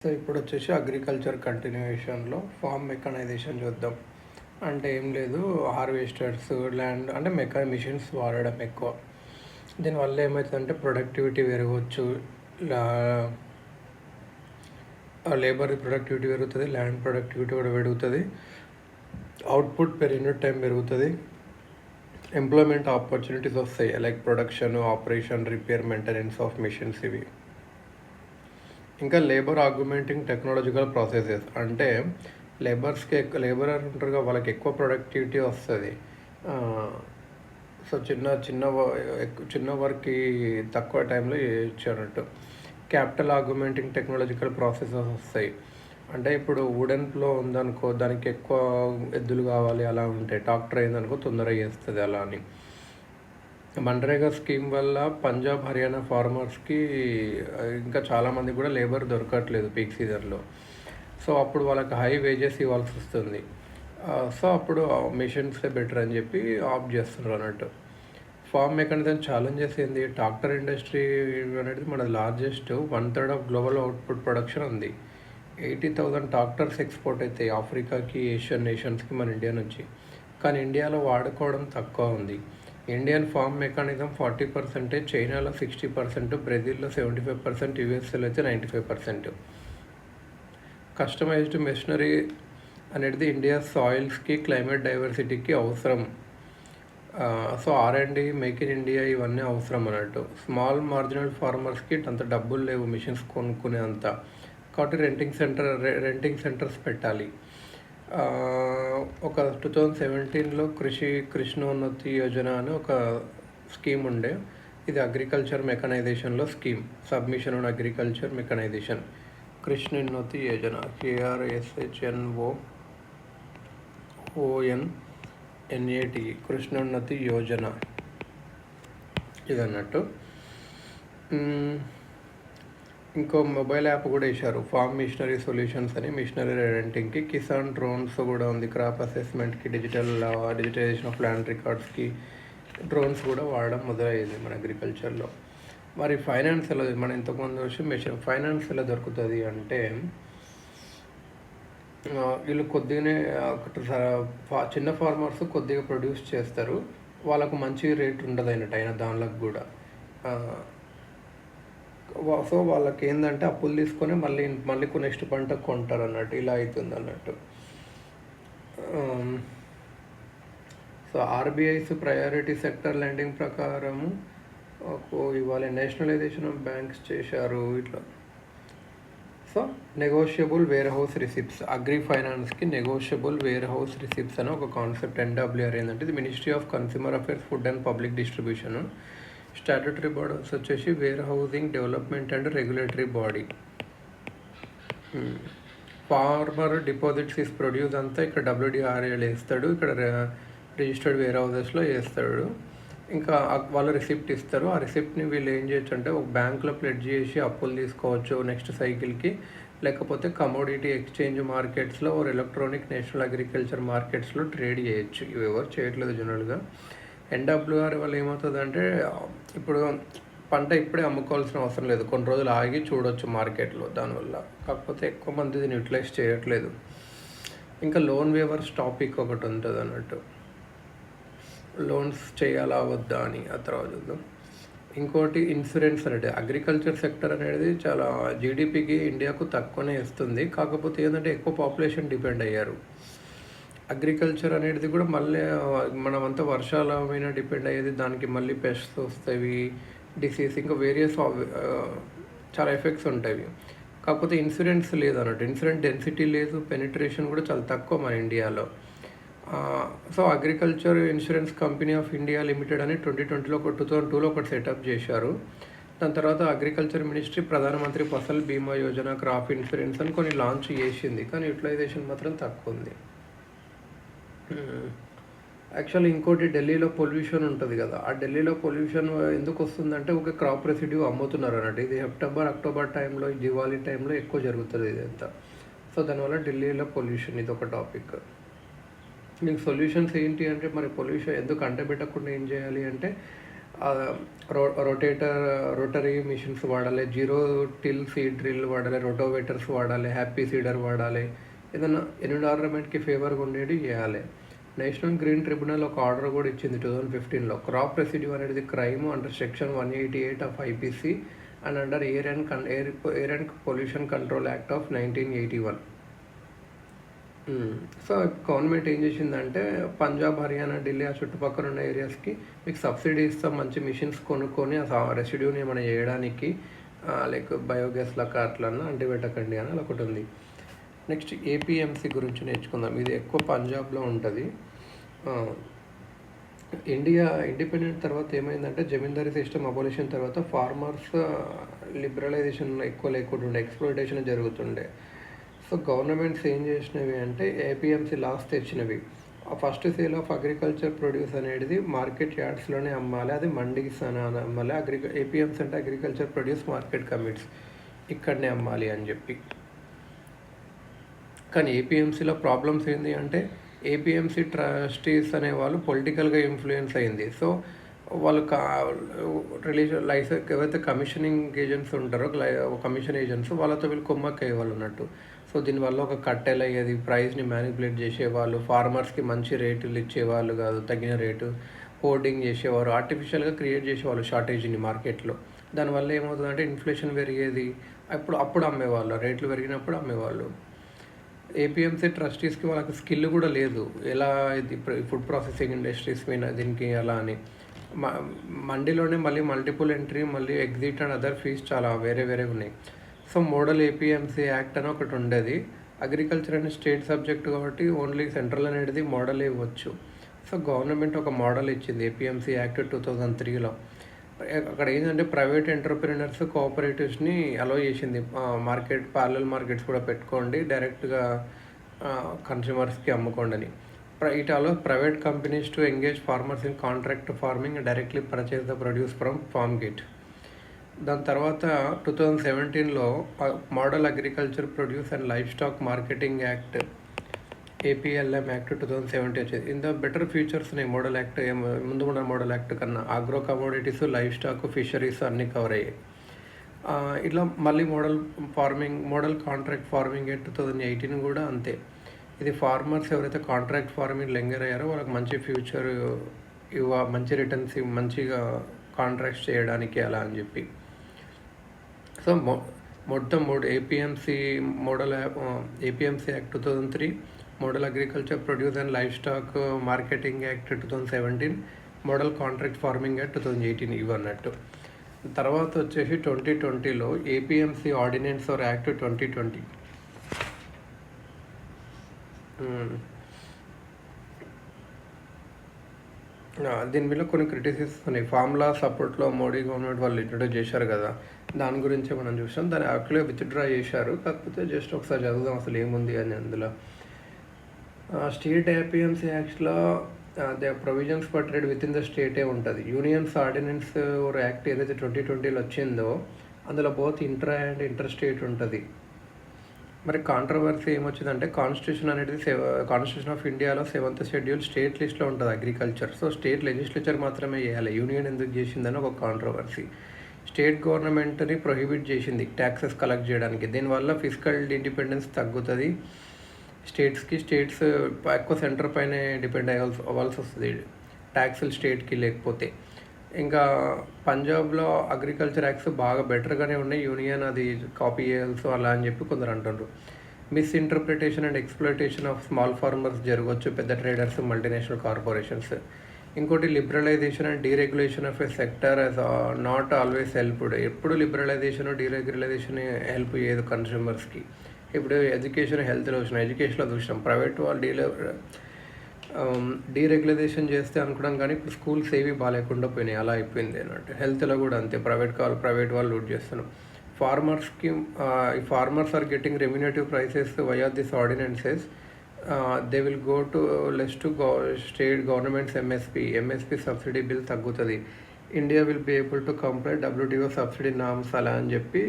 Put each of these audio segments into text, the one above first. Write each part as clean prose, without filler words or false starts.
So ఇప్పుడు వచ్చేసి agriculture కంటిన్యూషన్లో form mechanisation చూద్దాం. అంటే ఏం లేదు, హార్వెస్టర్స్ ల్యాండ్ అంటే మిషన్స్ వాడడం ఎక్కువ. దీనివల్ల ఏమవుతుందంటే ప్రొడక్టివిటీ పెరగవచ్చు, లేబర్ ప్రొడక్టివిటీ పెరుగుతుంది, ల్యాండ్ ప్రొడక్టివిటీ కూడా పెరుగుతుంది, అవుట్పుట్ పెర్ యూనిట్ టైం పెరుగుతుంది, ఎంప్లాయ్మెంట్ ఆపర్చునిటీస్ వస్తాయి like production, operation, repair, maintenance of machines ఇవి. ఇంకా లేబర్ ఆగ్యుమెంటింగ్ టెక్నాలజికల్ ప్రాసెసెస్ అంటే లేబర్ ఉంటారుగా, వాళ్ళకి ఎక్కువ ప్రొడక్టివిటీ వస్తుంది. సో చిన్న వర్క్కి తక్కువ టైంలో చేయొచ్చు అన్నట్టు. క్యాపిటల్ ఆగ్యుమెంటింగ్ టెక్నాలజికల్ ప్రాసెసెస్ వస్తాయి. అంటే ఇప్పుడు వుడెన్లో ఉందనుకో, దానికి ఎక్కువ ఎద్దులు కావాలి, అలా ఉంటాయి. ట్రాక్టర్ అయిందనుకో తొందరగా చేస్తుంది అలా అని. మన్రేగా స్కీమ్ వల్ల పంజాబ్, హర్యానా ఫార్మర్స్కి ఇంకా చాలామంది కూడా లేబర్ దొరకట్లేదు పీక్ సీజన్లో. సో అప్పుడు వాళ్ళకి హై వేజెస్ ఇవ్వాల్సి వస్తుంది. సో అప్పుడు మిషన్సే బెటర్ అని చెప్పి ఆప్ చేస్తున్నారు అన్నట్టు. ఫార్మ్ మెకానిజం ఛాలెంజెస్ ఏంది? ట్రాక్టర్ ఇండస్ట్రీ అనేది మన largest 1/3 of global output production ఉంది. 80,000 ట్రాక్టర్స్ ఎక్స్పోర్ట్ అవుతాయి ఆఫ్రికాకి, ఏషియన్ నేషన్స్కి మన ఇండియా నుంచి. కానీ ఇండియాలో వాడుకోవడం తక్కువ ఉంది. ఇండియన్ ఫార్మ్ మెకానిజం 40%, చైనాలో 60%, బ్రెజిల్లో 75%, యూఎస్ఏలో అయితే 95%. కస్టమైజ్డ్ మెషినరీ అనేది ఇండియా సాయిల్స్కి, క్లైమేట్ డైవర్సిటీకి అవసరం. So R&D, make in India ఇవన్నీ అవసరం అన్నట్టు. స్మాల్ మార్జినల్ ఫార్మర్స్కి అంత డబ్బులు లేవు మిషన్స్ కొనుక్కునే అంత, కాబట్టి రెంటింగ్ సెంటర్స్ పెట్టాలి. ఒక 2017లో కృష్ణోన్నతి యోజన అని ఒక స్కీమ్ ఉండే. ఇది అగ్రికల్చర్ మెకనైజేషన్లో scheme, submission on agriculture mechanisation. Krishonnati Yojana, KRSHNOONNAT, Krishonnati Yojana ఇదన్నట్టు. ఇంకో మొబైల్ యాప్ కూడా వేశారు, ఫార్మ్ మిషనరీ సొల్యూషన్స్ అని. మిషనరీ రెంటింగ్కి, కిసాన్ డ్రోన్స్ కూడా ఉంది. క్రాప్ అసెస్మెంట్కి, డిజిటైజేషన్ ఆఫ్ ల్యాండ్ రికార్డ్స్కి డ్రోన్స్ కూడా వాడడం మొదలయ్యింది మన అగ్రికల్చర్లో. మరి ఫైనాన్స్ ఎలా, మనం ఇంతకుముందు వచ్చి ఫైనాన్స్ ఎలా దొరుకుతుంది అంటే, వీళ్ళు కొద్దిగానే చిన్న ఫార్మర్స్ కొద్దిగా ప్రొడ్యూస్ చేస్తారు, వాళ్ళకు మంచి రేట్ ఉండదు అయిన దానిలకు కూడా. సో వాళ్ళకి ఏంటంటే అప్పులు తీసుకొని మళ్ళీ నెక్స్ట్ పంట కొంటారు అన్నట్టు, ఇలా అవుతుంది అన్నట్టు. So RBI's priority sector lending ప్రకారము ఇవాళ నేషనలైజేషన్ ఆఫ్ బ్యాంక్స్ చేశారు ఇట్లా. So negotiable warehouse receipts, agri ఫైనాన్స్కి నెగోషియబుల్ వేర్ హౌస్ రిసిప్ట్స్ అని ఒక కాన్సెప్ట్. NWR ఏంటంటే ఇది ministry of consumer affairs, food and public distribution. Statutory bodies వచ్చేసి warehousing development and regulatory body. Farmer deposits is produce అంతా ఇక్కడ WDRA వేస్తాడు, ఇక్కడ రిజిస్టర్డ్ వేర్ హౌసెస్లో వేస్తాడు. ఇంకా వాళ్ళు రిసిప్ట్ ఇస్తారు. ఆ రిసిప్ట్ని వీళ్ళు ఏం చేయొచ్చు అంటే ఒక బ్యాంకులో ప్లెడ్జ్ చేసి అప్పులు తీసుకోవచ్చు నెక్స్ట్ సైకిల్కి, లేకపోతే కమోడిటీ ఎక్స్చేంజ్ మార్కెట్స్లో ఎలక్ట్రానిక్ నేషనల్ అగ్రికల్చర్ మార్కెట్స్లో ట్రేడ్ చేయొచ్చు. ఇవి ఎవరు చేయట్లేదు జనరల్గా. NWR వల్ల ఏమవుతుందంటే, ఇప్పుడు పంట ఇప్పుడే అమ్ముకోవాల్సిన అవసరం లేదు, కొన్ని రోజులు ఆగి చూడవచ్చు మార్కెట్లో దానివల్ల. కాకపోతే ఎక్కువ మంది దీన్ని యూటిలైజ్ చేయట్లేదు. ఇంకా లోన్ వేవర్స్ టాపిక్ ఒకటి ఉంటుంది అన్నట్టు, లోన్స్ చేయాలా వద్దా అని. ఆ తర్వాత చూద్దాం. ఇంకోటి ఇన్సూరెన్స్ అనేది. అగ్రికల్చర్ సెక్టర్ అనేది చాలా GDPకి ఇండియాకు తక్కువనే ఇస్తుంది, కాకపోతే ఏంటంటే ఎక్కువ పాపులేషన్ డిపెండ్ అయ్యారు. అగ్రికల్చర్ అనేది కూడా మళ్ళీ మనమంతా వర్షాల మీద డిపెండ్ అయ్యేది, దానికి మళ్ళీ పెస్ట్స్ వస్తాయి, డిసీజ్, ఇంకా వేరియస్ చాలా ఎఫెక్ట్స్ ఉంటాయి. కాకపోతే ఇన్సూరెన్స్ లేదు అన్నట్టు, ఇన్సూరెన్స్ డెన్సిటీ లేదు, పెనిట్రేషన్ కూడా చాలా తక్కువ మన ఇండియాలో. So agriculture insurance company of India limited అని 2002లో ఒకటి సెటప్ చేశారు. దాని తర్వాత అగ్రికల్చర్ మినిస్ట్రీ ప్రధానమంత్రి ఫసల్ బీమా యోజన, క్రాప్ ఇన్సూరెన్స్ అని కొన్ని లాంచ్ చేసింది, కానీ యూటిలైజేషన్ మాత్రం తక్కువ ఉంది. యాక్చువల్లీ ఇంకోటి, ఢిల్లీలో పొల్యూషన్ ఉంటుంది కదా, ఆ ఢిల్లీలో పొల్యూషన్ ఎందుకు వస్తుందంటే ఒక క్రాప్ రెసిడ్యూ అమ్ముతున్నారు అన్నట్టు. ఇది అక్టోబర్ టైంలో, దివాళీ టైంలో ఎక్కువ జరుగుతుంది ఇదంతా. సో దానివల్ల ఢిల్లీలో పొల్యూషన్, ఇది ఒక టాపిక్. మీకు సొల్యూషన్స్ ఏంటి అంటే, మరి పొల్యూషన్ ఎందుకు అంటబెట్టకుండా ఏం చేయాలి అంటే, రోటరీ మిషన్స్ వాడాలి, జీరో టిల్ సీడ్ డ్రిల్ వాడాలి, రోటోవేటర్స్ వాడాలి, హ్యాపీ సీడర్ వాడాలి. ఏదైనా ఎన్విరాన్మెంట్కి ఫేవర్గా ఉండేవి చేయాలి. నేషనల్ గ్రీన్ ట్రిబ్యునల్ ఒక ఆర్డర్ కూడా ఇచ్చింది 2015లో. క్రాప్ రెసిడ్యూ అనేది crime under section 188 of IPC and under air and pollution control act of 1981. So government ఏం చేసిందంటే పంజాబ్, హర్యానా, ఢిల్లీ ఆ చుట్టుపక్కల ఉన్న ఏరియాస్కి మీకు సబ్సిడీ ఇస్తాం, మంచి మిషన్స్ కొనుక్కొని ఆ రెసిడ్యూని ఏమైనా చేయడానికి లైక్ బయోగ్యాస్ లాగా అట్లన్నా అంటిపెట్టకండి అని ఒకటి ఉంది. నెక్స్ట్ ఏపీఎంసీ గురించి నేర్చుకుందాం. ఇది ఎక్కువ పంజాబ్లో ఉంటుంది. ఇండియా ఇండిపెండెంట్ తర్వాత ఏమైందంటే జమీందారీ సిస్టమ్ అబాలిషన్ తర్వాత ఫార్మర్స్ లిబరలైజేషన్ ఎక్కువ లేకుండా ఎక్స్ప్లోయిటేషన్ జరుగుతుండే. సో గవర్నమెంట్స్ ఏం చేసినవి అంటే ఏపీఎంసీ లాస్ తెచ్చినవి. First sale of agriculture produce అనేది మార్కెట్ యార్డ్స్లోనే అమ్మాలి, అది మండీస్ అని అమ్మాలి. ఏపీఎంసీ అంటే అగ్రికల్చర్ ప్రొడ్యూస్ మార్కెట్ కమిట్స్, ఇక్కడనే అమ్మాలి అని చెప్పి. కానీ ఏపీఎంసీలో ప్రాబ్లమ్స్ ఏంటి అంటే ఏపీఎంసీ ట్రస్టీస్ అనే వాళ్ళు పొలిటికల్గా ఇన్ఫ్లుయెన్స్ అయింది. సో వాళ్ళు ఎవరైతే కమిషనింగ్ ఏజెంట్స్ ఉంటారో కమిషన్ ఏజెంట్స్ వాళ్ళతో వీళ్ళు కొమ్మక్క అయ్యేవాళ్ళు ఉన్నట్టు. సో దీనివల్ల ఒక కట్టెలు అయ్యేది, ప్రైస్ని మ్యానిపులేట్ చేసేవాళ్ళు, ఫార్మర్స్కి మంచి రేటులు ఇచ్చేవాళ్ళు కాదు, తగిన రేటు హోర్డింగ్ చేసేవారు, ఆర్టిఫిషియల్గా క్రియేట్ చేసేవాళ్ళు షార్టేజ్ని మార్కెట్లో. దానివల్ల ఏమవుతుందంటే ఇన్ఫ్లేషన్ పెరిగేది, అప్పుడు అమ్మేవాళ్ళు, రేట్లు పెరిగినప్పుడు అమ్మేవాళ్ళు. ఏపీఎంసీ ట్రస్టీస్కి వాళ్ళకి స్కిల్ కూడా లేదు, ఎలా ఇది ఫుడ్ ప్రాసెసింగ్ ఇండస్ట్రీస్ మీద దీనికి ఎలా అని. మండీలోనే మళ్ళీ మల్టిపుల్ ఎంట్రీ, మళ్ళీ ఎగ్జిట్ అండ్ అదర్ ఫీస్ చాలా వేరే ఉన్నాయి. సో మోడల్ ఏపీఎంసీ యాక్ట్ అని ఒకటి ఉండేది. అగ్రికల్చర్ అనేది స్టేట్ సబ్జెక్ట్ కాబట్టి ఓన్లీ సెంట్రల్ అనేది మోడల్ ఇవ్వచ్చు. సో గవర్నమెంట్ ఒక మోడల్ ఇచ్చింది ఏపీఎంసీ యాక్ట్ 2003లో. అక్కడ ఏంటంటే ప్రైవేట్ ఎంటర్ప్రీనర్స్, కోఆపరేటివ్స్ని అలో చేసింది. ప్యారలల్ మార్కెట్స్ కూడా పెట్టుకోండి, డైరెక్ట్గా కన్స్యూమర్స్కి అమ్ముకోండి అని. It allows private companies to engage farmers in contract farming and directly purchase the produce from farm gate. దాని తర్వాత 2017లో model agriculture produce and livestock marketing act APLM act 2017 వచ్చేది. ఇంత బెటర్ ఫీచర్స్ ఉన్నాయి మోడల్ యాక్ట్, ముందు ఉన్న model act కన్నా. Agro commodities, livestock, fisheries అన్నీ కవర్ అయ్యాయి. ఇట్లా మళ్ళీ మోడల్ కాంట్రాక్ట్ ఫార్మింగ్ యాక్ట్ 2018 కూడా అంతే. ఇది ఫార్మర్స్ ఎవరైతే కాంట్రాక్ట్ ఫార్మింగ్ లెంగర్ అయ్యారో వాళ్ళకి మంచి ఫ్యూచర్ మంచి రిటర్న్స్ మంచిగా కాంట్రాక్ట్స్ చేయడానికి అలా అని చెప్పి. సో మొత్తం APMC act 2003, model agriculture produce and livestock marketing act 2017, model contract farming act 2018 ఇవన్నట్టు. తర్వాత వచ్చేసి 2020లో ఏపీఎంసీ ఆర్డినెన్స్ ఆర్ యాక్ట్ 2020. దీని మీద కొన్ని క్రిటిసిజమ్స్ ఉన్నాయి. ఫార్ములా సపోర్ట్లో మోడీ గవర్నమెంట్ వాళ్ళు ఇంట్రొడ్యూస్ చేశారు కదా, దాని గురించి మనం చూసాం. దాన్ని యాక్చువల్గా విత్డ్రా చేశారు, కాకపోతే జస్ట్ ఒకసారి చదువుదాం అసలు ఏముంది అని. అందులో స్టేట్ ఏపీఎంసీ యాక్ట్లో the provisions for trade within the స్టేటే ఉంటుంది. యూనియన్స్ ఆర్డినెన్స్ యాక్ట్ ఏదైతే 2020లో వచ్చిందో అందులో both intra and inter state ఉంటుంది. మరి కాంట్రవర్సీ ఏమొచ్చిందంటే కాన్స్టిట్యూషన్ ఆఫ్ ఇండియాలో 7th షెడ్యూల్ స్టేట్ లిస్ట్లో ఉంటుంది అగ్రికల్చర్. సో స్టేట్ లెజిస్లేచర్ మాత్రమే చేయాలి, యూనియన్ ఎందుకు చేసిందని ఒక కాంట్రవర్సీ. స్టేట్ గవర్నమెంట్ని ప్రొహిబిట్ చేసింది ట్యాక్సెస్ కలెక్ట్ చేయడానికి. దీనివల్ల ఫిజికల్ ఇండిపెండెన్స్ తగ్గుతుంది స్టేట్స్ ఎక్కువ సెంటర్ పైనే డిపెండ్ అవ్వాల్సి వస్తుంది ట్యాక్సులు స్టేట్కి లేకపోతే. ఇంకా పంజాబ్లో అగ్రికల్చర్ యాక్ట్స్ బాగా బెటర్గానే ఉన్నాయి, యూనియన్ అది కాపీ చేయాల్సి అలా అని చెప్పి కొందరు అంటుండ్రు. Misinterpretation and exploitation of small farmers జరగవచ్చు, పెద్ద ట్రేడర్స్, మల్టీనేషనల్ కార్పొరేషన్స్. ఇంకోటి liberalisation and deregulation of a sector as not always helped. ఎప్పుడు లిబరలైజేషన్ డీరెగ్యులైజేషన్ హెల్ప్ చేయదు కన్స్యూమర్స్కి. ఇప్పుడు ఎడ్యుకేషన్, హెల్త్లో చూసినాం, ఎడ్యుకేషన్లో చూసినాం ప్రైవేట్ వాళ్ళు డీరెగ్యులైజేషన్ చేస్తే అనుకోవడం, కానీ ఇప్పుడు స్కూల్స్ ఏవి బాగాలేకుండా పోయినాయి, అలా అయిపోయింది అన్నట్టు. హెల్త్లో కూడా అంతే, ప్రైవేట్ వాళ్ళు లూట్ చేస్తున్నాం. Farmers are getting remunerative prices via this ordinances. They will go to less to state governments MSP subsidy bill తగ్గుతుంది. India will be able to comply WTO subsidy norms అలా అని చెప్పి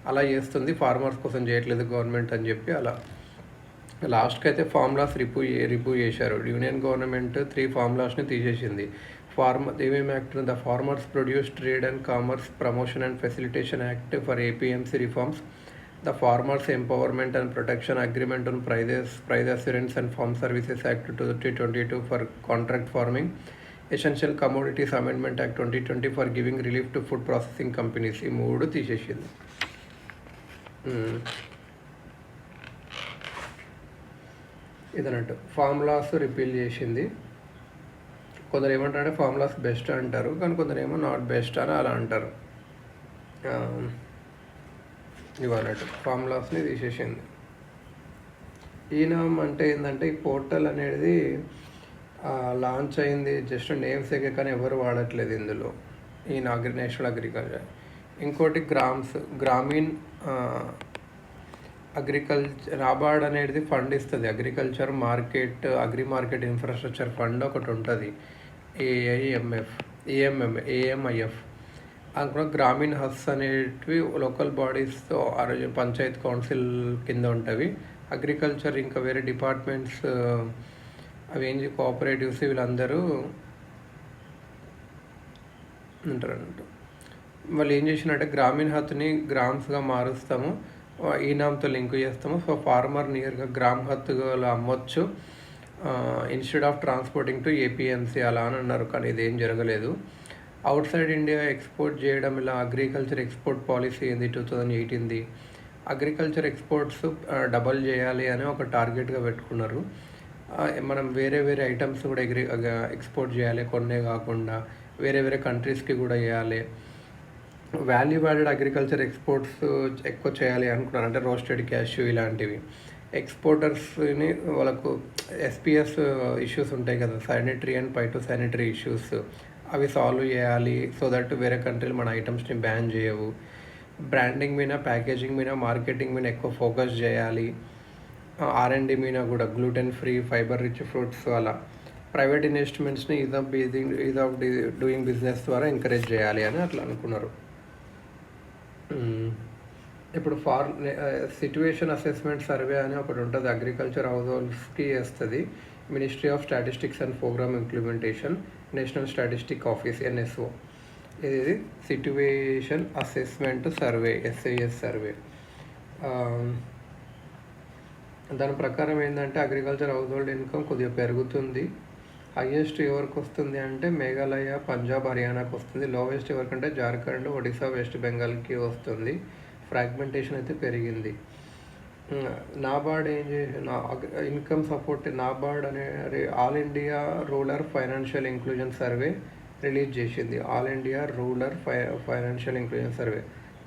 అలా చేస్తుంది. ఫార్మర్స్ కోసం చేయట్లేదు గవర్నమెంట్ అని చెప్పి అలా. లాస్ట్కి అయితే ఫార్ములాస్ రిపూ చేశారు. యూనియన్ గవర్నమెంట్ 3 ఫార్ములాస్ని తీసేసింది. ఏమేమి act, the farmers produce trade and commerce promotion and facilitation act for APMC reforms, the Farmers Empowerment and Protection Agreement on Price Assurance and Farm Services Act 2022 for contract farming, Essential Commodities Amendment Act 2020 for giving relief to food processing companies. ఈ మూడు తీసేసింది. ఇదన్నట్టు formulas repeal చేసింది. కొందరు ఏమంటారంటే formulas best అంటారు, కానీ కొందరు ఏమో నాట్ బెస్ట్ అని అలా అంటారు. ఇవన్నట్టు ఫార్ములాస్ని తీసేసింది. ఈనామ్ అంటే ఏంటంటే ఈ పోర్టల్ అనేది లాంచ్ అయింది, జస్ట్ నేమ్స్ ఎక్కే కానీ ఎవరు వాడట్లేదు ఇందులో, ఈ నేషనల్ అగ్రికల్చర్. ఇంకోటి గ్రామీణ్ అగ్రికల్చర్ నాబార్డ్ అనేది ఫండ్ ఇస్తుంది. Agriculture market agri market infrastructure fund ఒకటి ఉంటుంది, ఏఎంఐఎఫ్. అందులో గ్రామీణ హబ్స్ అనేటివి లోకల్ బాడీస్తో పంచాయత్ కౌన్సిల్ కింద ఉంటుంది. అగ్రికల్చర్ ఇంకా వేరే డిపార్ట్మెంట్స్ అవి ఏంటి కోఆపరేటివ్స్ వీళ్ళందరూ ఉంటారు అన్నట్టు. వాళ్ళు ఏం చేసినట్టే గ్రామీణ హత్ని గ్రామ్స్గా మారుస్తాము, ఈనాంతో లింక్ చేస్తాము. సో ఫార్మర్ నియర్గా గ్రామ్ హత్తుగా అమ్మొచ్చు instead of transporting to APMC అలా అని అన్నారు, కానీ ఇదేం జరగలేదు. అవుట్ సైడ్ ఇండియా ఎక్స్పోర్ట్ చేయడం ఇలా అగ్రికల్చర్ ఎక్స్పోర్ట్ పాలసీ ఏంది 2018ది. అగ్రికల్చర్ ఎక్స్పోర్ట్స్ డబల్ చేయాలి అని ఒక టార్గెట్గా పెట్టుకున్నారు. మనం వేరే వేరే ఐటమ్స్ కూడా ఎక్స్పోర్ట్ చేయాలి, కొన్నే కాకుండా వేరే వేరే కంట్రీస్కి కూడా చేయాలి. వాల్యూ యాడెడ్ అగ్రికల్చర్ ఎక్స్పోర్ట్స్ ఎక్కువ చేయాలి అనుకున్నారు, అంటే రోస్టెడ్ క్యాష్యూ ఇలాంటివి. ఎక్స్పోర్టర్స్ని వాళ్ళకు ఎస్పీఎస్ ఇష్యూస్ ఉంటాయి కదా, sanitary and phytosanitary issues, అవి సాల్వ్ చేయాలి. సో దట్ వేరే కంట్రీలు మన ఐటమ్స్ని బ్యాన్ చేయవు. బ్రాండింగ్ మీద, ప్యాకేజింగ్ మీద, మార్కెటింగ్ మీద ఎక్కువ ఫోకస్ చేయాలి. R&D మీద కూడా gluten free, fibre rich fruits అలా. ప్రైవేట్ ఇన్వెస్ట్మెంట్స్ని ఈజ్ ఆఫ్ డూయింగ్ బిజినెస్ ద్వారా ఎంకరేజ్ చేయాలి అని అట్లా అనుకున్నారు. ఇప్పుడు సిట్యుయేషన్ అసెస్మెంట్ సర్వే అని ఒకటి ఉంటుంది, అగ్రికల్చర్ హౌస్ హోల్డ్స్కి వేస్తుంది ministry of statistics and programme implementation, national statistic office NSO. ఇది situation assessment survey, SIS survey. దాని ప్రకారం ఏంటంటే అగ్రికల్చర్ హౌస్ హోల్డ్ ఇన్కమ్ కొద్దిగా పెరుగుతుంది. హైయెస్ట్ ఎవరికి వస్తుంది అంటే మేఘాలయ, పంజాబ్, హర్యానాకి వస్తుంది. లోవెస్ట్ ఎవరికంటే జార్ఖండ్, ఒడిశా, వెస్ట్ బెంగాల్కి వస్తుంది. ఫ్రాగ్మెంటేషన్ అయితే పెరిగింది. నాబార్డ్ ఏం చేసి ఇన్కమ్ సపోర్ట్, నాబార్డ్ అనే all India rural financial inclusion survey release చేసింది. All India rural financial inclusion survey.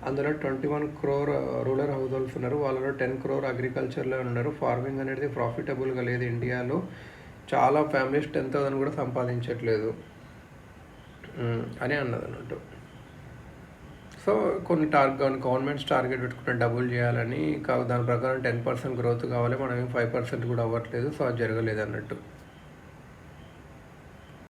అందులో 21 crore రూరల్ హౌస్ హోల్డ్స్ ఉన్నారు, వాళ్ళలో 10 crore అగ్రికల్చర్లో ఉన్నారు. ఫార్మింగ్ అనేది ప్రాఫిటబుల్గా లేదు ఇండియాలో. చాలా ఫ్యామిలీస్ 10,000 కూడా సంపాదించట్లేదు అని అన్నది అన్నట్టు. సో కొన్ని గవర్నమెంట్స్ టార్గెట్ పెట్టుకుంటే డబుల్ చేయాలని, దాని ప్రకారం 10% గ్రోత్ కావాలి, మనం 5% కూడా అవ్వట్లేదు. సో అది జరగలేదు అన్నట్టు.